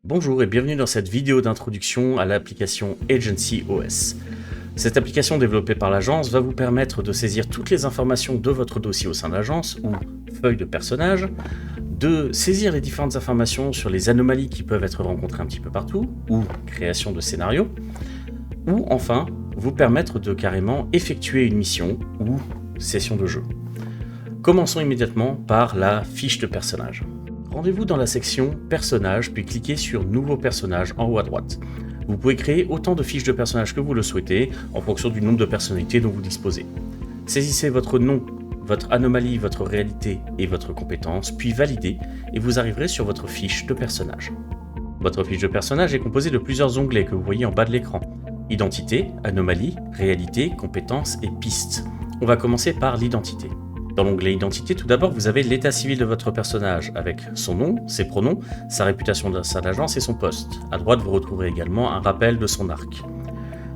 Bonjour et bienvenue dans cette vidéo d'introduction à l'application Agency OS. Cette application développée par l'agence va vous permettre de saisir toutes les informations de votre dossier au sein de l'agence ou feuille de personnage, de saisir les différentes informations sur les anomalies qui peuvent être rencontrées un petit peu partout, ou création de scénarios, ou enfin vous permettre de carrément effectuer une mission ou session de jeu. Commençons immédiatement par la fiche de personnage. Rendez-vous dans la section Personnages, puis cliquez sur Nouveau personnage en haut à droite. Vous pouvez créer autant de fiches de personnages que vous le souhaitez, en fonction du nombre de personnalités dont vous disposez. Saisissez votre nom, votre anomalie, votre réalité et votre compétence, puis validez, et vous arriverez sur votre fiche de personnage. Votre fiche de personnage est composée de plusieurs onglets que vous voyez en bas de l'écran. Identité, anomalie, réalité, compétences et pistes. On va commencer par l'identité. Dans l'onglet Identité, tout d'abord, vous avez l'état civil de votre personnage, avec son nom, ses pronoms, sa réputation de sa agence et son poste. À droite, vous retrouverez également un rappel de son arc.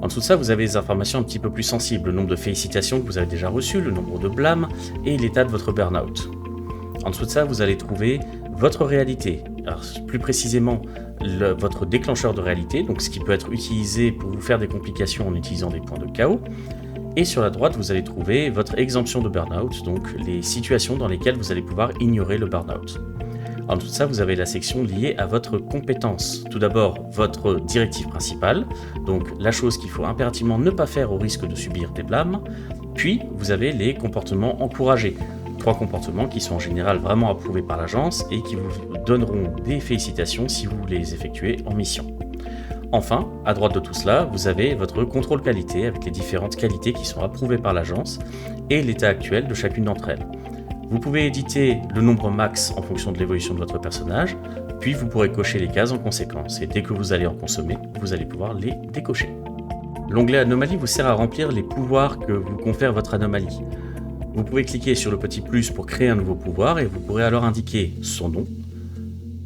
En dessous de ça, vous avez des informations un petit peu plus sensibles, le nombre de félicitations que vous avez déjà reçues, le nombre de blâmes et l'état de votre burn-out. En dessous de ça, vous allez trouver votre réalité, alors, plus précisément votre déclencheur de réalité, donc ce qui peut être utilisé pour vous faire des complications en utilisant des points de chaos. Et sur la droite, vous allez trouver votre exemption de burn-out, donc les situations dans lesquelles vous allez pouvoir ignorer le burn-out. En dessous de ça, vous avez la section liée à votre compétence. Tout d'abord, votre directive principale, donc la chose qu'il faut impérativement ne pas faire au risque de subir des blâmes. Puis, vous avez les comportements encouragés. 3 comportements qui sont en général vraiment approuvés par l'agence et qui vous donneront des félicitations si vous les effectuez en mission. Enfin, à droite de tout cela, vous avez votre contrôle qualité avec les différentes qualités qui sont approuvées par l'agence et l'état actuel de chacune d'entre elles. Vous pouvez éditer le nombre max en fonction de l'évolution de votre personnage, puis vous pourrez cocher les cases en conséquence, et dès que vous allez en consommer, vous allez pouvoir les décocher. L'onglet Anomalie vous sert à remplir les pouvoirs que vous confère votre anomalie. Vous pouvez cliquer sur le petit plus pour créer un nouveau pouvoir et vous pourrez alors indiquer son nom,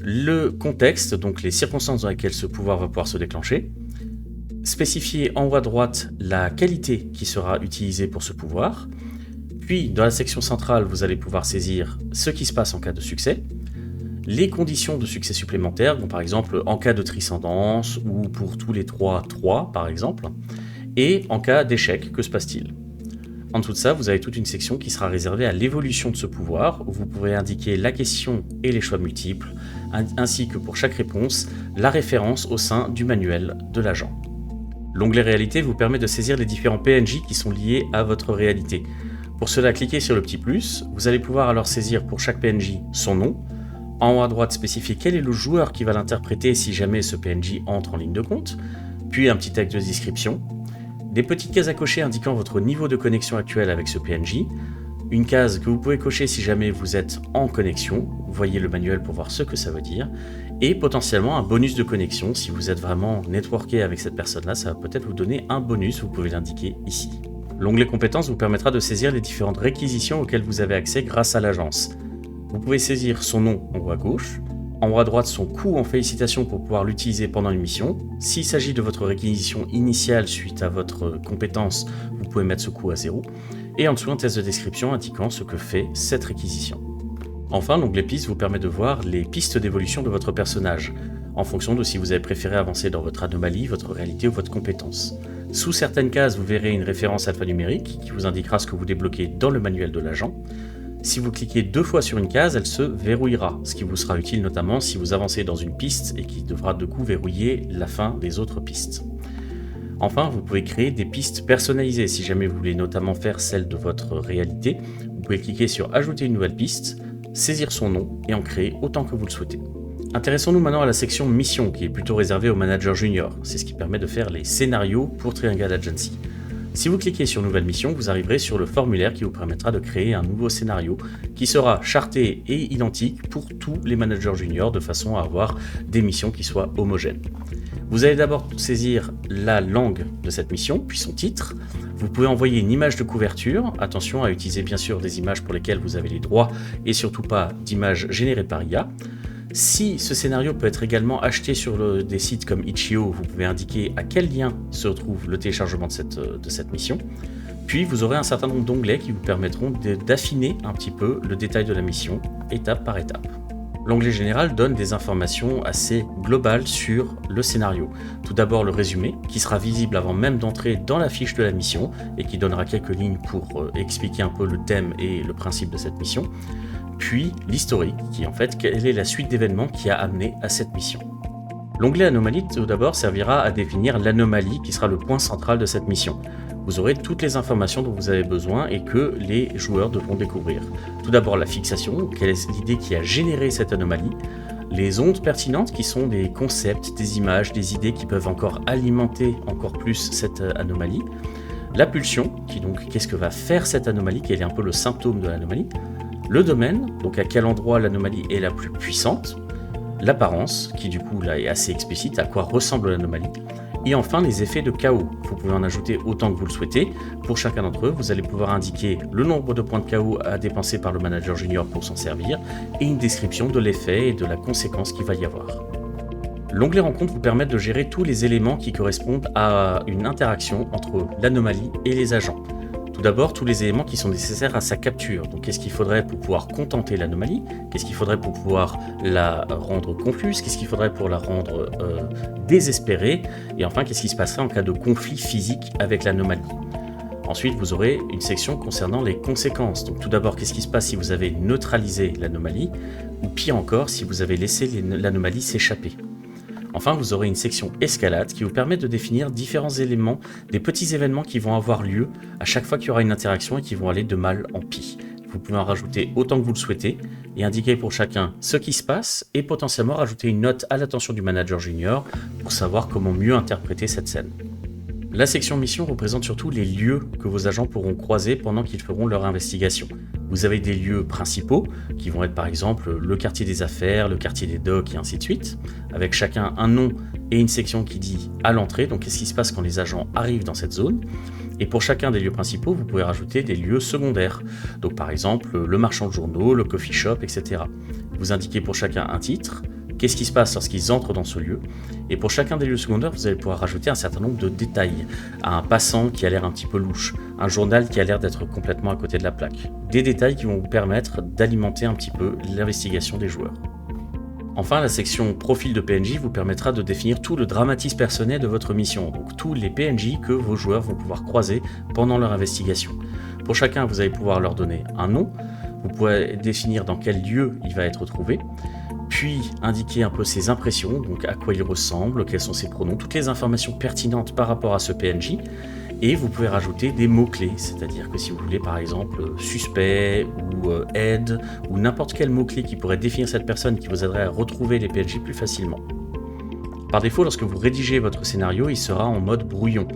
le contexte, donc les circonstances dans lesquelles ce pouvoir va pouvoir se déclencher, spécifier en haut à droite la qualité qui sera utilisée pour ce pouvoir, puis dans la section centrale, vous allez pouvoir saisir ce qui se passe en cas de succès, les conditions de succès supplémentaires, donc par exemple en cas de triscendance ou pour tous les 3 par exemple, et en cas d'échec, que se passe-t-il ? En dessous de ça, vous avez toute une section qui sera réservée à l'évolution de ce pouvoir, où vous pourrez indiquer la question et les choix multiples, ainsi que pour chaque réponse, la référence au sein du manuel de l'agent. L'onglet Réalité vous permet de saisir les différents PNJ qui sont liés à votre réalité. Pour cela, cliquez sur le petit plus, vous allez pouvoir alors saisir pour chaque PNJ son nom, en haut à droite spécifier quel est le joueur qui va l'interpréter si jamais ce PNJ entre en ligne de compte, puis un petit texte de description, des petites cases à cocher indiquant votre niveau de connexion actuel avec ce PNJ, une case que vous pouvez cocher si jamais vous êtes en connexion, vous voyez le manuel pour voir ce que ça veut dire, et potentiellement un bonus de connexion, si vous êtes vraiment networké avec cette personne-là, ça va peut-être vous donner un bonus, vous pouvez l'indiquer ici. L'onglet compétences vous permettra de saisir les différentes réquisitions auxquelles vous avez accès grâce à l'agence. Vous pouvez saisir son nom en haut à gauche, en haut à droite son coût en félicitations pour pouvoir l'utiliser pendant une mission. S'il s'agit de votre réquisition initiale suite à votre compétence, vous pouvez mettre ce coût à 0. Et en dessous un test de description indiquant ce que fait cette réquisition. Enfin, l'onglet pistes vous permet de voir les pistes d'évolution de votre personnage, en fonction de si vous avez préféré avancer dans votre anomalie, votre réalité ou votre compétence. Sous certaines cases, vous verrez une référence alphanumérique qui vous indiquera ce que vous débloquez dans le manuel de l'agent. Si vous cliquez 2 fois sur une case, elle se verrouillera, ce qui vous sera utile notamment si vous avancez dans une piste et qui devra de coup verrouiller la fin des autres pistes. Enfin, vous pouvez créer des pistes personnalisées si jamais vous voulez notamment faire celle de votre réalité. Vous pouvez cliquer sur Ajouter une nouvelle piste, saisir son nom et en créer autant que vous le souhaitez. Intéressons-nous maintenant à la section Mission qui est plutôt réservée aux managers juniors. C'est ce qui permet de faire les scénarios pour Triangle Agency. Si vous cliquez sur Nouvelle mission, vous arriverez sur le formulaire qui vous permettra de créer un nouveau scénario qui sera charté et identique pour tous les managers juniors de façon à avoir des missions qui soient homogènes. Vous allez d'abord saisir la langue de cette mission, puis son titre. Vous pouvez envoyer une image de couverture. Attention à utiliser bien sûr des images pour lesquelles vous avez les droits et surtout pas d'images générées par IA. Si ce scénario peut être également acheté sur des sites comme Itch.io, vous pouvez indiquer à quel lien se trouve le téléchargement de cette mission. Puis vous aurez un certain nombre d'onglets qui vous permettront d'affiner un petit peu le détail de la mission, étape par étape. L'onglet général donne des informations assez globales sur le scénario. Tout d'abord le résumé, qui sera visible avant même d'entrer dans la fiche de la mission et qui donnera quelques lignes pour expliquer un peu le thème et le principe de cette mission. Puis l'historique, qui en fait, quelle est la suite d'événements qui a amené à cette mission. L'onglet anomalie, tout d'abord, servira à définir l'anomalie qui sera le point central de cette mission. Vous aurez toutes les informations dont vous avez besoin et que les joueurs devront découvrir. Tout d'abord la fixation, quelle est l'idée qui a généré cette anomalie, les ondes pertinentes qui sont des concepts, des images, des idées qui peuvent encore alimenter encore plus cette anomalie, la pulsion, qui donc qu'est-ce que va faire cette anomalie, quel est un peu le symptôme de l'anomalie, le domaine, donc à quel endroit l'anomalie est la plus puissante, l'apparence, qui du coup là est assez explicite, à quoi ressemble l'anomalie, et enfin les effets de chaos. Vous pouvez en ajouter autant que vous le souhaitez. Pour chacun d'entre eux, vous allez pouvoir indiquer le nombre de points de chaos à dépenser par le manager junior pour s'en servir, et une description de l'effet et de la conséquence qu'il va y avoir. L'onglet rencontre vous permet de gérer tous les éléments qui correspondent à une interaction entre l'anomalie et les agents. Tout d'abord, tous les éléments qui sont nécessaires à sa capture. Donc, qu'est-ce qu'il faudrait pour pouvoir contenter l'anomalie? Qu'est-ce qu'il faudrait pour pouvoir la rendre confuse? Qu'est-ce qu'il faudrait pour la rendre désespérée? Et enfin, qu'est-ce qui se passerait en cas de conflit physique avec l'anomalie? Ensuite, vous aurez une section concernant les conséquences. Donc, tout d'abord, qu'est-ce qui se passe si vous avez neutralisé l'anomalie? Ou pire encore, si vous avez laissé l'anomalie s'échapper. Enfin, vous aurez une section escalade qui vous permet de définir différents éléments, des petits événements qui vont avoir lieu à chaque fois qu'il y aura une interaction et qui vont aller de mal en pis. Vous pouvez en rajouter autant que vous le souhaitez et indiquer pour chacun ce qui se passe et potentiellement rajouter une note à l'attention du manager junior pour savoir comment mieux interpréter cette scène. La section mission représente surtout les lieux que vos agents pourront croiser pendant qu'ils feront leur investigation. Vous avez des lieux principaux, qui vont être par exemple le quartier des affaires, le quartier des docks et ainsi de suite, avec chacun un nom et une section qui dit à l'entrée, donc qu'est-ce qui se passe quand les agents arrivent dans cette zone. Et pour chacun des lieux principaux, vous pouvez rajouter des lieux secondaires, donc par exemple le marchand de journaux, le coffee shop, etc. Vous indiquez pour chacun un titre, qu'est-ce qui se passe lorsqu'ils entrent dans ce lieu, et pour chacun des lieux secondaires, vous allez pouvoir rajouter un certain nombre de détails, un passant qui a l'air un petit peu louche, un journal qui a l'air d'être complètement à côté de la plaque, des détails qui vont vous permettre d'alimenter un petit peu l'investigation des joueurs. Enfin, la section profil de PNJ vous permettra de définir tout le dramatisme personnel de votre mission, donc tous les PNJ que vos joueurs vont pouvoir croiser pendant leur investigation. Pour chacun, vous allez pouvoir leur donner un nom, vous pouvez définir dans quel lieu il va être trouvé, puis indiquer un peu ses impressions, donc à quoi il ressemble, quels sont ses pronoms, toutes les informations pertinentes par rapport à ce PNJ, et vous pouvez rajouter des mots-clés, c'est-à-dire que si vous voulez par exemple suspect ou aide, ou n'importe quel mot-clé qui pourrait définir cette personne qui vous aiderait à retrouver les PNJ plus facilement. Par défaut, lorsque vous rédigez votre scénario, il sera en mode brouillon.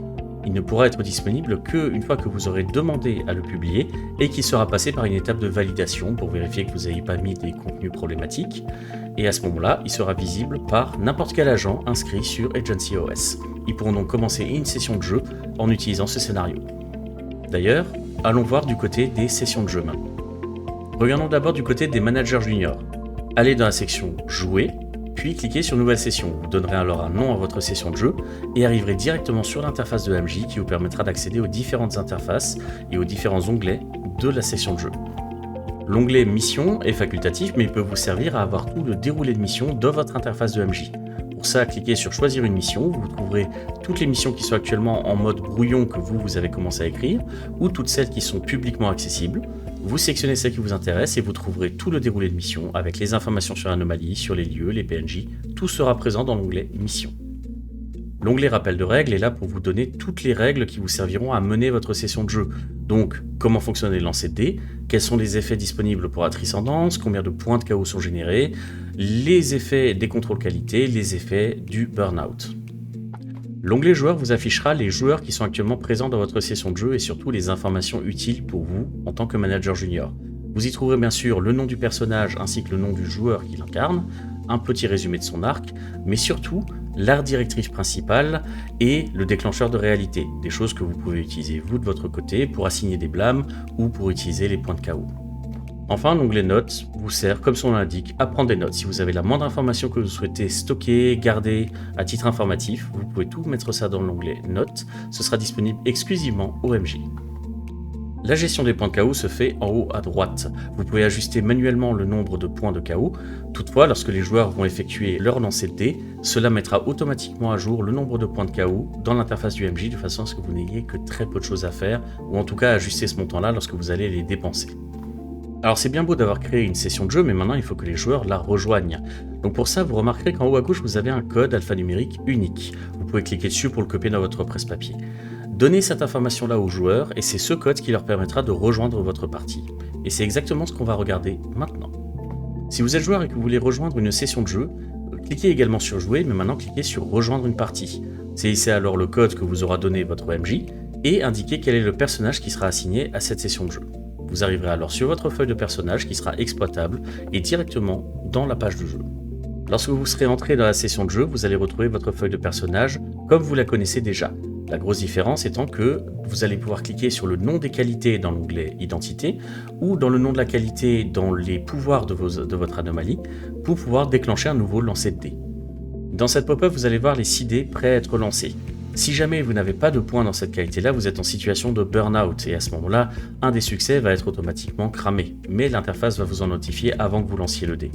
Il ne pourra être disponible qu'une fois que vous aurez demandé à le publier et qu'il sera passé par une étape de validation pour vérifier que vous n'ayez pas mis des contenus problématiques. Et à ce moment-là, il sera visible par n'importe quel agent inscrit sur Agency OS. Ils pourront donc commencer une session de jeu en utilisant ce scénario. D'ailleurs, allons voir du côté des sessions de jeu maintenant. Regardons d'abord du côté des managers juniors. Allez dans la section Jouer, puis cliquez sur Nouvelle session. Vous donnerez alors un nom à votre session de jeu et arriverez directement sur l'interface de MJ qui vous permettra d'accéder aux différentes interfaces et aux différents onglets de la session de jeu. L'onglet Mission est facultatif, mais il peut vous servir à avoir tout le déroulé de mission dans votre interface de MJ. Pour ça, cliquez sur Choisir une mission, vous trouverez toutes les missions qui sont actuellement en mode brouillon que vous avez commencé à écrire, ou toutes celles qui sont publiquement accessibles. Vous sélectionnez celle qui vous intéresse et vous trouverez tout le déroulé de mission avec les informations sur l'anomalie, sur les lieux, les PNJ, tout sera présent dans l'onglet Mission. L'onglet Rappel de règles est là pour vous donner toutes les règles qui vous serviront à mener votre session de jeu. Donc, comment fonctionnent les lancers de dés, quels sont les effets disponibles pour la Triscendance, combien de points de chaos sont générés, les effets des contrôles qualité, les effets du burn-out. L'onglet Joueurs vous affichera les joueurs qui sont actuellement présents dans votre session de jeu et surtout les informations utiles pour vous en tant que manager junior. Vous y trouverez bien sûr le nom du personnage ainsi que le nom du joueur qui l'incarne, un petit résumé de son arc, mais surtout l'art directrice principale et le déclencheur de réalité, des choses que vous pouvez utiliser vous de votre côté pour assigner des blâmes ou pour utiliser les points de chaos. Enfin, l'onglet Notes vous sert, comme son nom l'indique, à prendre des notes. Si vous avez la moindre information que vous souhaitez stocker, garder à titre informatif, vous pouvez tout mettre ça dans l'onglet Notes, ce sera disponible exclusivement au MJ. La gestion des points de KO se fait en haut à droite. Vous pouvez ajuster manuellement le nombre de points de KO. Toutefois, lorsque les joueurs vont effectuer leur lancer de dés, cela mettra automatiquement à jour le nombre de points de KO dans l'interface du MJ de façon à ce que vous n'ayez que très peu de choses à faire, ou en tout cas ajuster ce montant-là lorsque vous allez les dépenser. Alors c'est bien beau d'avoir créé une session de jeu, mais maintenant il faut que les joueurs la rejoignent. Donc pour ça, vous remarquerez qu'en haut à gauche, vous avez un code alphanumérique unique. Vous pouvez cliquer dessus pour le copier dans votre presse-papier. Donnez cette information-là aux joueurs et c'est ce code qui leur permettra de rejoindre votre partie. Et c'est exactement ce qu'on va regarder maintenant. Si vous êtes joueur et que vous voulez rejoindre une session de jeu, cliquez également sur jouer, mais maintenant cliquez sur rejoindre une partie. Saisissez alors le code que vous aura donné votre MJ et indiquez quel est le personnage qui sera assigné à cette session de jeu. Vous arriverez alors sur votre feuille de personnage qui sera exploitable et directement dans la page de jeu. Lorsque vous serez entré dans la session de jeu, vous allez retrouver votre feuille de personnage comme vous la connaissez déjà. La grosse différence étant que vous allez pouvoir cliquer sur le nom des qualités dans l'onglet Identité ou dans le nom de la qualité dans les pouvoirs de votre anomalie pour pouvoir déclencher un nouveau lancer de dés. Dans cette pop-up, vous allez voir les 6 dés prêts à être lancés. Si jamais vous n'avez pas de points dans cette qualité-là, vous êtes en situation de burn-out et à ce moment-là, un des succès va être automatiquement cramé, mais l'interface va vous en notifier avant que vous lanciez le dé.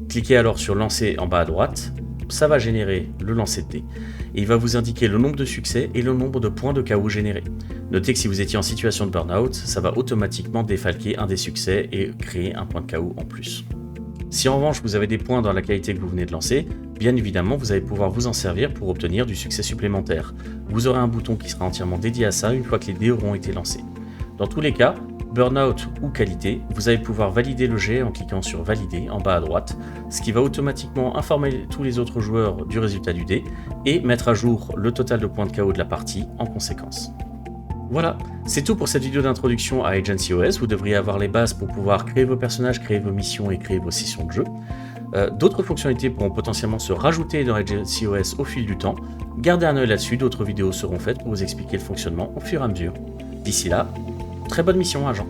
Cliquez alors sur lancer en bas à droite, ça va générer le lancer de dés et il va vous indiquer le nombre de succès et le nombre de points de KO générés. Notez que si vous étiez en situation de burn-out, ça va automatiquement défalquer un des succès et créer un point de KO en plus. Si en revanche vous avez des points dans la qualité que vous venez de lancer, bien évidemment vous allez pouvoir vous en servir pour obtenir du succès supplémentaire. Vous aurez un bouton qui sera entièrement dédié à ça une fois que les dés auront été lancés. Dans tous les cas, burnout ou qualité, vous allez pouvoir valider le jet en cliquant sur valider en bas à droite, ce qui va automatiquement informer tous les autres joueurs du résultat du dé et mettre à jour le total de points de KO de la partie en conséquence. Voilà, c'est tout pour cette vidéo d'introduction à Agency OS. Vous devriez avoir les bases pour pouvoir créer vos personnages, créer vos missions et créer vos sessions de jeu. D'autres fonctionnalités pourront potentiellement se rajouter dans Agency OS au fil du temps. Gardez un œil là-dessus, d'autres vidéos seront faites pour vous expliquer le fonctionnement au fur et à mesure. D'ici là, très bonne mission, agent.